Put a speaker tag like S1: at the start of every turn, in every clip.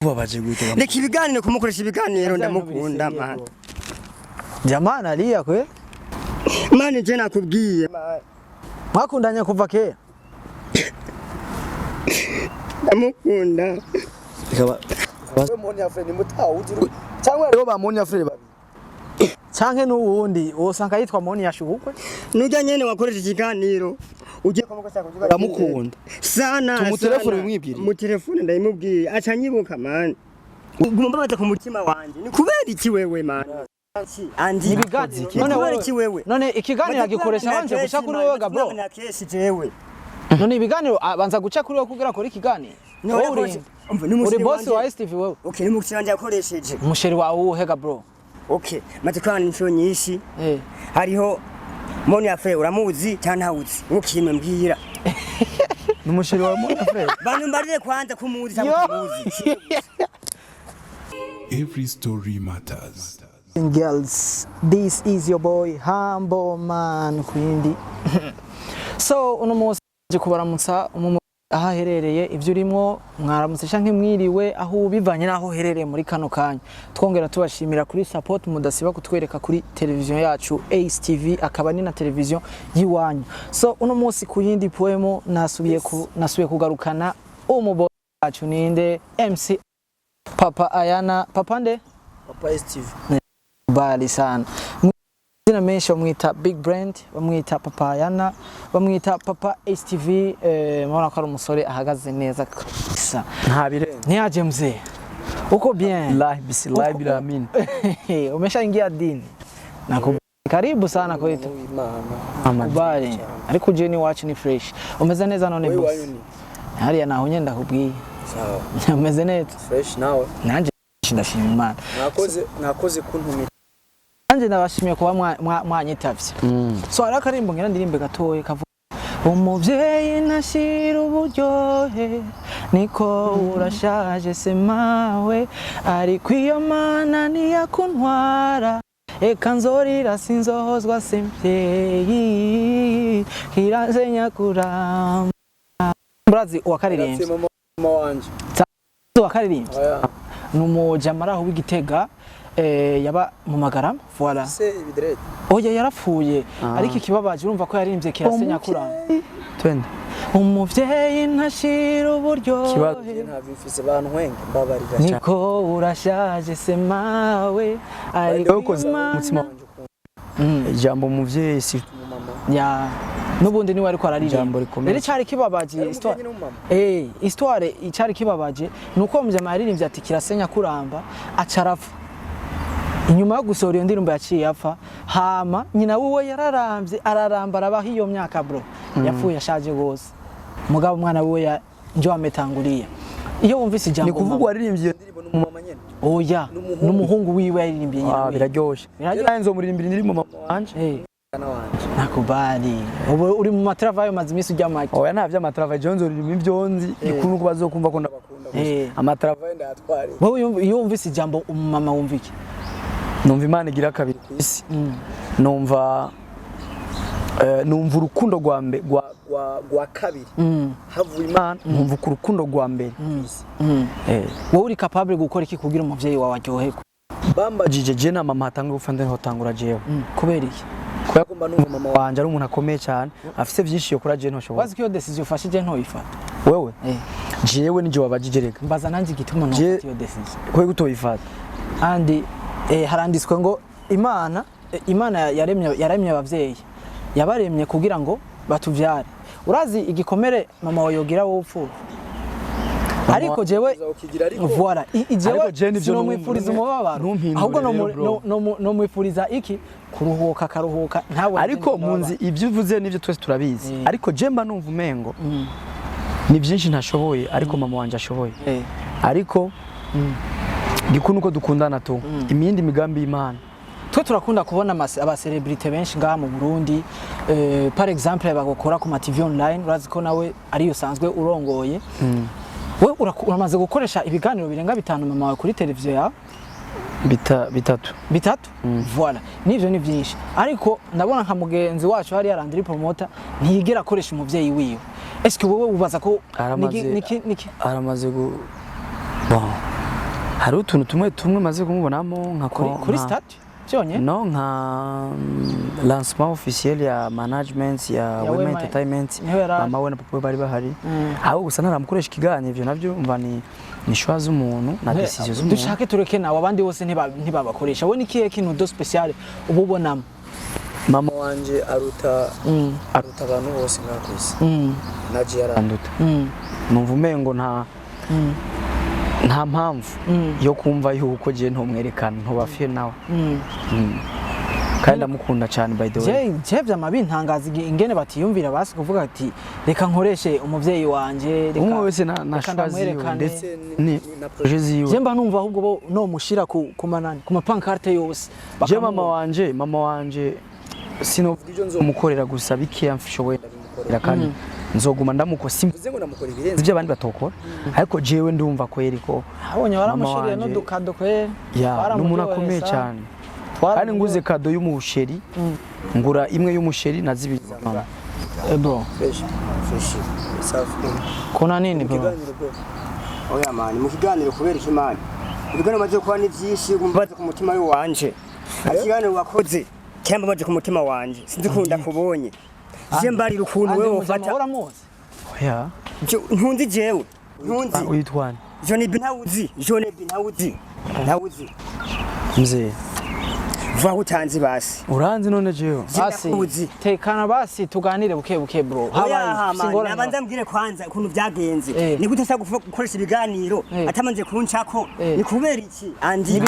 S1: byakubabaje gute
S2: reka ibiganiro kumukoresha ibiganiro ndamukunda man
S3: jamani aliya kwe
S2: man je nakubwiye
S3: mwakundanye kuva kera
S2: ndamukunda
S1: ikaba
S3: Monia Fleur mutaho uzi cyangwa rero ba Monia Fleur babi canke nuwundi wosanga yitwa Monia shubukwe
S2: nujya nyene wakoresha ikiganiro ugiye kumukoresha kuvuga
S1: ndamukunda
S2: sana
S1: mu telefone bimwibwira
S2: mu telefone ndayimubwiye aca nyibuka man gumba bata ku mutima wanje ni kubera iki wewe man andi
S3: ibiganiro
S2: none kubera iki wewe
S3: none ikiganiro gikoresha banje guca kuri wewe gabro
S2: na kesi jewe
S3: none ibiganiro banza guca kuri wewe kugira kuri ikiganiro uri boss wa STV wewe
S2: okay ni mukisi wanje yakoresheje
S3: umusheri wawe uhega bro
S2: okay matukana inshuro nyinshi hariho Monia Fleur uramuzi cyane ntawuzi ukime mbwira
S1: numusheri wa Monia Fleur
S2: bantu mbarire kwanza kumuzi cyangwa
S4: Every story matters.
S3: Girls, this is your boy Humble Man Kwindi. So uno munsi kubaramutsa aha herereye ivyo urimo mwaramutse canke mwiriwe aho bivanye naho herereye muri kano kanya twongera tubashimira kuri support mudasiba kutwereka kuri televiziyo yacu Ace TV akaba ni na televiziyo yiwanyu. So uno munsi ku yindi poemo nasubiye kugarukana umubo wacu ninde MC Papa Ayana Papa nde
S1: Papa STV
S3: bali sana zina menshi bamwita Big Brand bamwita Papa Ayana bamwita Papa STV mwana ko ari umusore ahagaze neza kabisa
S1: ntabire
S3: ntiyaje mzee uko bien
S1: live bila amini
S3: umeshaingia dini karibu sana kwetu
S1: imana
S3: bali ariko jeni watch ni fresh umeze neza none boss hariya naho nyenda kubwiye sawa umeze neza
S1: fresh nawe
S3: nanje ndashima imana
S1: nakoze kuntumira
S3: nanje ndabashimiye kuba mwanyitavye so ara karimbo ngira ndirimbe gatoye kavuga umuvyeyi nashira uburyohe niko urashaje semawe ariko iyo mana niyakuntwara eka nzorira sinzohozwa semvyeyi kirazenya kuramba brazi wakaririmvye
S1: mama wanje
S3: wakaririmvye numuja maraho w'Igitega yaba mu Magarama voilà oya yarapfuye ariko ikibabaje urumva ko yaririmbye kirasenya kuramba
S1: twende
S3: umuvyeyi ntashira uburyo
S1: kibaje ntabifise abantu nkwenga mbabarira
S3: niko urashaje semawe ariko
S1: umutima wanje ijambo umuvyeyi si mama
S3: ya nubundi ni wari ko
S1: ijambo rikomeye
S3: rero cyari kibabaje histoire cyari kibabaje nuko mujama yaririmbye ati kirasenya kuramba acarafa inyuma yo gusohora iyo ndirimbo yaciye apfa hama nyina wuwe yararambye ararambara abaho iyo myaka bro yapfuye ashaje gose mugabo umwana wuwe njo ametanguriye iyo wumvise ijambo
S1: ni kuvugwa yaririmbye iyo ndirimbo n'umumama nyene
S3: oya n'umuhungu wiwe yaririmbye nyina
S1: biraryoshe nzo muririmbira indirimbo mama wanje
S3: nakubali uri mu matravayo mazi imisi ujya make
S1: oya ntavya matravayo jonzo riri mu byonzi ikuntu bazokumva ko ndabakunda gusa amatravayo ndayatware
S3: wowe iyo wumvise ijambo umumama wumvike
S1: numva Imana igira kabiri ku isi numva urukundo rwa kabiri havuye Imana numva ku rukundo rwa mbere
S3: wowe uri capable gukora iki kugira umuvyeyi wawe aryoherwe
S1: bambajije je na mama hatanga gupfa ndene hotangura jewe
S3: kubera iki
S1: kubera ko mba numva mama wanje ari umuntu akomeye cyane afise byinshi yo kura je ntoshobora
S3: wazi ko iyo decision ufashije ntoyifata
S1: wewe jewe nije wabajije reka
S3: mbaza nanjye igituma no iyo decision
S1: kwe gutoyifata
S3: andi haranditswe ngo Imana yaremye abavyeyi yabaremye kugira ngo batuvyare urazi igikomere mama wawe yogira wowe upfu ariko jewe voilà ijewe no mwifuriza umubabaro ahubwo no mwifuriza iki kuruhuka karuhuka ntawe
S1: ariko munzi ibyo uvuze nivyo twese turabizi ariko je mba numva umengo ni byinshi ntashoboye ariko mama wanje ashoboye ariko gikuno ko dukundana tu imindi migambi y'Imana
S3: twe turakunda kubona aba celebrity benshi ngaha mu Burundi par exemple bagokora ku ma TV online urazi ko nawe ari usanzwe urongoye we uramaze gukoresha ibiganiro birenga 5 mama wawe kuri televiziyo yawe
S1: bitatu
S3: voilà nivyo ni byinshi ariko ndabona nka mugenzi wacu hari yarandiri promoter ntiyigera akoresha umuvyeyi wiwe est-ce que wowe ubaza ko
S1: aramaze hari utuntu tumwe maze kumubonamo nka
S3: kuri stade cyonye
S1: no nka lancement officiel ya management ya Women Entertainment mama we na papa bari bahari aho gusa naramukoresha ikiganiro ivyo navyo umva ni choix z'umuntu na decision z'umuntu
S3: dushake tureke nawe abandi bose ntibabakoresha we nikiye kintu do special ububonamo
S1: mama wanje aruta abantu bose ngakwisi naje yaranduta numva umengo nta mpamvu yo kumva yuko je ntomwerekana ntobafie nawe kandi ndamukunda cyane by the way
S3: je vyamabintangaza ingene batiyumvira basi kuvuga ati reka nkoreshe umuvyeyi wanje reka
S1: umwe wese na shwazi ndetse na projet ziwe
S3: je mba numva ahubwo bo no mushira ku manani ku mapancarte yose
S1: je mama wanje sinovuga ivyo nzomukorera gusa bike yamfishoboye ndabimukorera kandi nzoguma ndamuko simvuze ngo namukora ibirenze ibyo abandi batokora ariko jewe ndumva ko yeriko
S3: abonye waramushiriye no dukado kwe
S1: n'umuntu akomeye cyane kandi nguze kado y'umusheri ngura imwe y'umusheri na zibiri za mama
S3: bro kona nini bro
S2: oya mani mu kiganiro kubera ikimani ibiganiro maze kuba ni byinshi gumbaze ku mutima wanje ikiganiro wakoze cyamba maze ku mutima wanje sinzi kunda kubonye je mbari rukuntu wewe ufata
S1: oya
S2: ntunzi jewe ntunzi
S1: uyitwana
S2: jone binawuzi
S1: mzee
S2: va utanzi basi
S1: uranzi none jewe
S3: basi tekana basi tuganire buke bro
S2: habaye nabanza mbwire kwanza ukuntu byagenze ni gute sa gukoresha ibiganiro atamanze kuncako ni kubera iki andi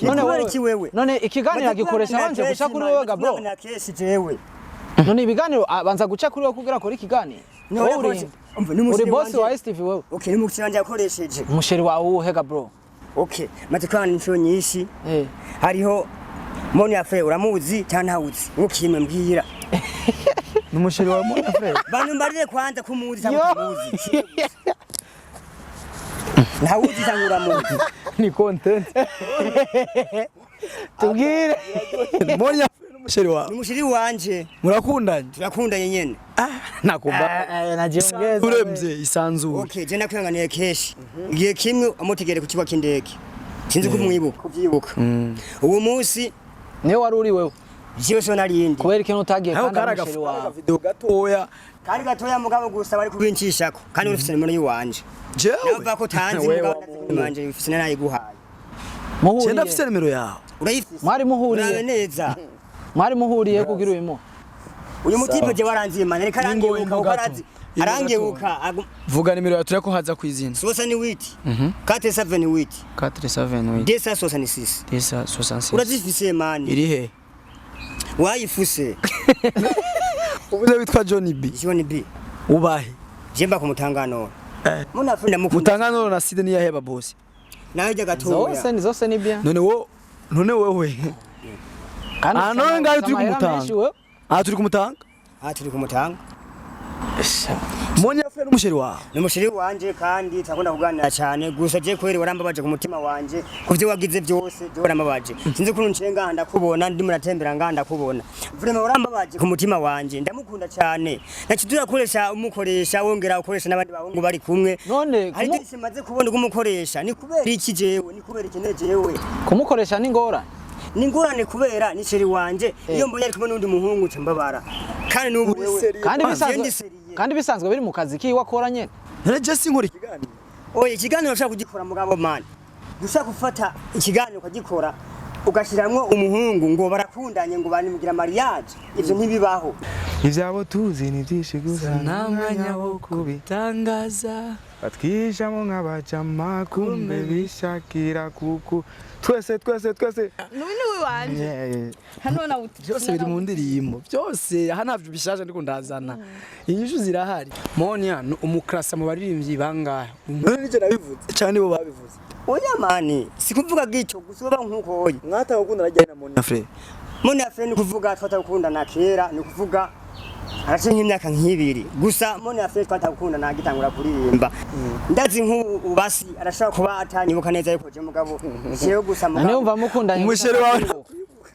S3: none kubera iki wewe none ikiganiro agikoresha banje gusa kuri wewe bro
S2: na kesi jewe
S3: none ibiganiro banza guca kuri wewe kugira kora ikiganiro uri boss wa STV wewe
S2: okay ni mukiranje yakoresheje
S3: umusheri wawe uhega bro
S2: okay maze kwana inshuro nyinshi hariho Monia Fleur uramuzi cyane ntawuzi ukime mbwira
S1: numusheri wa Monia Fleur
S2: bantu mbarire kwanza kumuzi cyangwa kumuzi ntawuzi cyangwa uramuzi
S1: ni content tubwire Monia Fleur numusheri wa
S2: numusheri wanje
S1: murakundanye
S2: turakundanye nyene
S1: nakumba
S3: najiongeza
S1: uremze isanzure
S2: okay je nakwihanganiye keshi igihe kimwe amutegere ku kibuga cy'indege sinzi kumwibuka kubyibuka uwo munsi
S3: niwe wari uri wewe
S2: jewe so narindi
S3: kubera ikintu utagiye
S1: kandi umusheri wawe video gatoya
S2: kandi gatoya mugabo gusa bari kubinshishako kandi urufite nimero yiwanje
S1: jewe
S2: nava ko tanzi mugabo manje ufite nayiguhaye
S1: muhuriye cyenda ufite nimero yawe
S2: urayifite
S3: mwari muhuriye
S2: neza
S3: mwari muhuriye kugira uyimo
S2: uyu mutipe je waranziye mane reka arangiye ukarazi arangiuka
S1: vuga nimero ya tureko haza kwizina
S2: 68 478
S1: 478
S2: 266
S1: 266
S2: urazifise mani
S1: iri he
S2: wayifuse
S1: ubuze witwa Johnny B ubahe
S2: jemba ku mutangano munafunda
S1: mutangano na side ni yaheba boss
S2: nawe je gatoya
S3: zose ni bien
S1: none wewe none ngayo turi kumutanga turi kumutanga Monia Fleur n'umusheri wawe
S2: n'umusheri wanje kandi takunda kuganira cyane gusa je kweri warambabaje ku mutima wanje kuvyo wagize byose je warambabaje sinzi ko ncenga ndakubona ndi muratembera nganda kubona vraiment warambabaje ku mutima wanje ndamukunda cyane nakidura koresha umukoresha wongera ukoresha nabandi bahungu bari kumwe
S3: none
S2: hari byinshi maze kubona umukoresha ni kubera iki jewe ni kubera iki jewe
S3: kumukoresha ni ngora
S2: ni ngorane kubera ni sheri wanje iyo mbonye ari kumwe n'undi muhungu cyambabara kandi n'ubu
S3: kandi bisanzwe biri mu kazi ki wakora nyene
S1: nje sinkora ikiganiro
S2: oye ikiganiro ushaka kugikora mugabo man gusa gufata ikiganiro ukagikora ugashiramwo umuhungu ngo barakundanye ngo banimugira mariage ivyo ntibibaho
S5: ivyabo tuzi ni byinshi gusa
S1: nta mwanya wo kubitangaza
S5: batwishamo nk'abajama kumbe bishakira kuku twese
S6: none we wanje hano na uti
S1: byose biri mu ndirimbo byose aha ntavyo bishaje ndiko ndazana inyishu zirahari Monia umukrasa mu baririmbyi bangahe none nije nabivuze cyane bo babivuze
S2: oya mani sikuvuga gico gusoba nkuko oye
S1: mwata gukunda rajya na Monia Fleur
S2: ni kuvuga twata gukunda na kera ni kuvuga araje nk'imyaka nk'ibiri gusa Monia Fleur twata gukunda na gitangura kuririmba ndazi nk'ubu basi arashaka kuba atanyibuka neza yuko je mugabo jewe gusa mugabo
S3: none umva mukunda
S1: umusheri wawe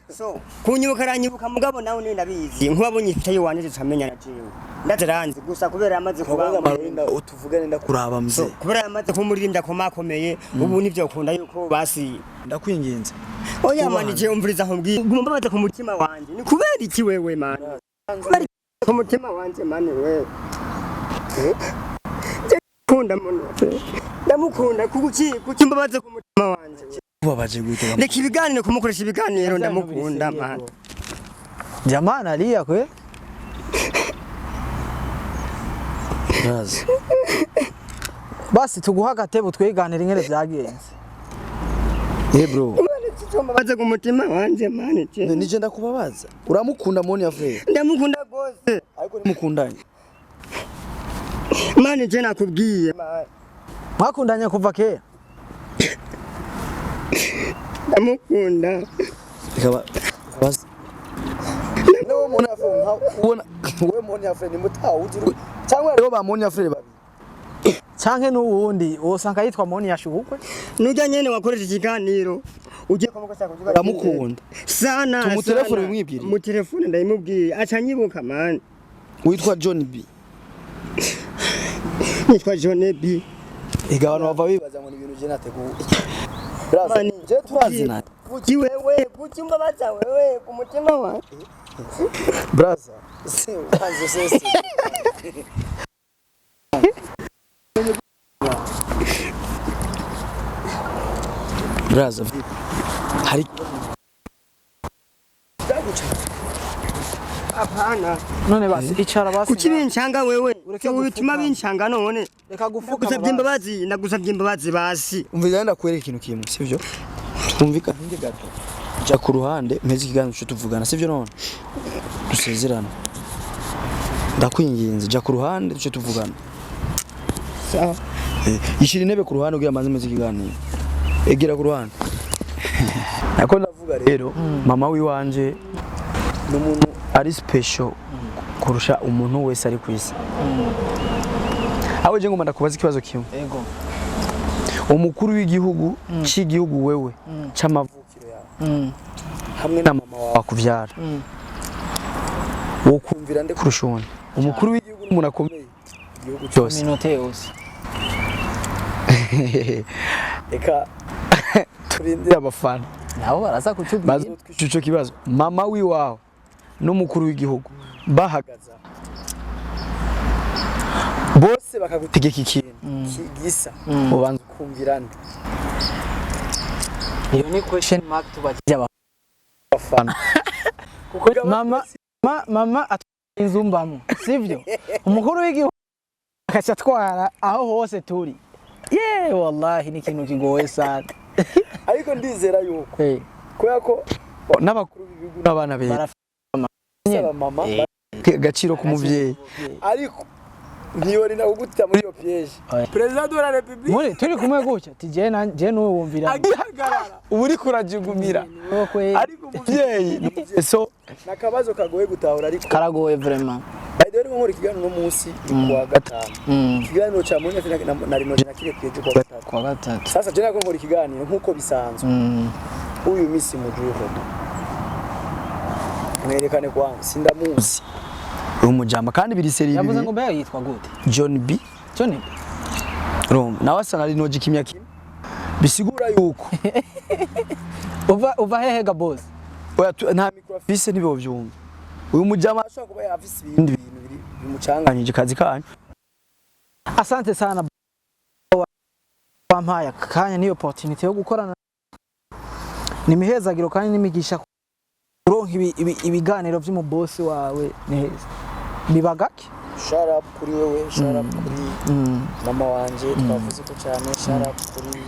S2: so kunyibuka aranyibuka mugabo nawe ni ndabizi nkubabonye ifite wanje tutamenya na jewe ndaziranze gusa kubera yamaze
S1: kubaza amarinda utuvugane ndakuraba mze
S2: kubera yamaze kumuririmba komakomeye ubu nivyo ukunda yuko basi
S1: ndakwinginze
S2: oya mani je umviriza nkubwira gumba baza ku mutima wanje ni kubera iki wewe mani kubera ku mutima wanje mani wewe kunda mono ndamukunda kuki mbabaze ku mutima wanje
S1: ubabaje gute
S2: reka ibiganiro kumukoresha ibiganiro ndamukunda mani
S3: jamani alia kwe basi tuguha agatebo twiganira ingene vyagenze
S1: bro
S2: mbabaze ku mutima wanje mani
S1: nije ndakubabaza uramukunda Monia Fleur
S2: ndamukunda gose
S1: ariko nimukundanye
S2: mani je nakubwiye mani
S3: mwakundanye kuva kera
S2: ndamukunda
S1: ikaba basi no Monia Fleur ubona we Monia Fleur ni mutaho uzi cyangwa rero ba Monia Fleur babi
S3: canke n'uwundi wosanga yitwa Monia Shugukwe
S2: nujya nyene wakoresha ikiganiro ugiye kumukosa kuvuga
S1: ndamukunda
S2: sana
S1: tumutelefone bimwibwiriye
S2: mu telefone ndayimubwiye aca nyibuka mani
S1: witwa John B
S2: nitwa John B
S1: igabano bava bibaza ngo ni ibintu je nateguye braza je turazina
S2: kuki wewe kuki mbabaza wewe ku mutima wa
S1: braza si ukanze sese braza hari
S2: apana
S3: none basi icara basi
S2: kuki bincanga wewe utuma bincanga none
S3: reka gufuka
S2: ndagusabye imbabazi ndagusabye imbabazi basi
S1: umvira ndakwereka ikintu kimwe sivyo twumvika nge gato ja ku ruhande mpeze ikiganiro cyo tuvugana sivyo none dusezerana ndakwinginze ja ku ruhande cyo tuvugana
S2: sawa
S1: yishira intebe ku ruhande ugiye amaze mpeze ikiganiro egera ku ruhande nako ndavuga rero mama wiwanje n'umuntu ari special kurusha umuntu wese ari kwisi aho je ngomba ndakubaza ikibazo kimwe
S3: yego
S1: umukuru w'igihugu cy'igihugu wewe c'amavukiro yawe hamwe na mama wawe akuvyara wo kumvira nde kurusha undi umukuru w'igihugu n'umuntu akomeye igihugu cyose
S3: minute yose
S1: eka turindira abafana
S3: nabo baraza kutubwira
S1: bazotwishuco kibazo mama wiwawe n'umukuru w'igihugu bahagaza bose bakagutegeka ikintu kigisa ubanza kumvira nde
S3: iyo ni question mark tubagiye
S1: abafana
S3: mama atwinzumbamo sivyo umukuru w'igihugu akaca twara aho hose turi wallahi ni ikintu kigoye sana
S1: ariko ndizera yuko kubera ko n'abakuru b'ibihugu n'abana beza mama agaciro k'umuvyeyi ariko ntiyori na ugutita muri iyo piège president de la république
S3: muri turi kumwe gutya tije n'uwo wumvira
S1: agihagarara uri kurajugumira ariko umuvyeyi so nakabazo kagoye gutahura ariko
S3: karagoye vraiment
S1: baidori nkora ikiganiro no munsi kwa gatanu ikiganiro cha Monia na LinoG nakire kweje kwa gatatu sasa je nako nkora ikiganiro nkuko bisanzwe uyu misi mujuho mwerekane kwangu sindamuzi umujama kandi biri seri ibi
S3: yavuze ngo mbega yitwa gute
S1: John B Rom nawe asana LinoG kimya kimwe bisigura yuko
S3: uva hehe ga boss
S1: oya nta microphone nibo byumva uyu mujama ashobora kuba yafise ibindi bintu biri bimucanganyije kazi kanyu
S3: asante sana wampaye kanya niyo opportunity yo gukorana nimihezagiro kandi nimigisha kuronka ibiganiro by'umu boss wawe neza bibagake
S1: shout up kuri wewe shout up kuri mama wanje twavuze ko cyane shout up kuri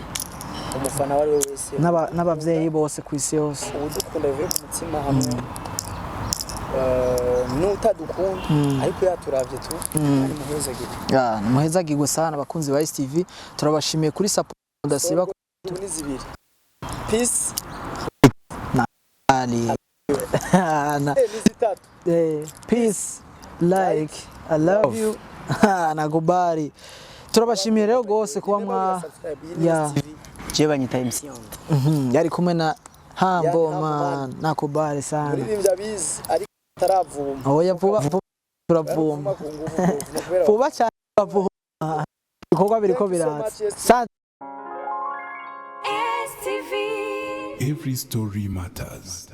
S1: umufana wari wese
S3: n'abavyeyi bose kwisi yose
S1: udukunda bivuye ku mutima hamwe n'utadukunda ariko yaturavye tu ari muhezagirwe
S3: muhezagirwe sana abakunzi ba STV turabashimiye kuri support ndasiba
S1: ni zibiri peace
S3: ali peace like I love you nagubari turabashimiye rero gose kuba mwa
S1: je banyita MC
S3: yari kumwe na Humble man, nakubali sana.
S7: Uririmbye abizi ariko ataravuma.
S3: Oya vuba turavuma. Vuba cyane turavuma. Ibikorwa biriko biraza.
S4: Every story matters.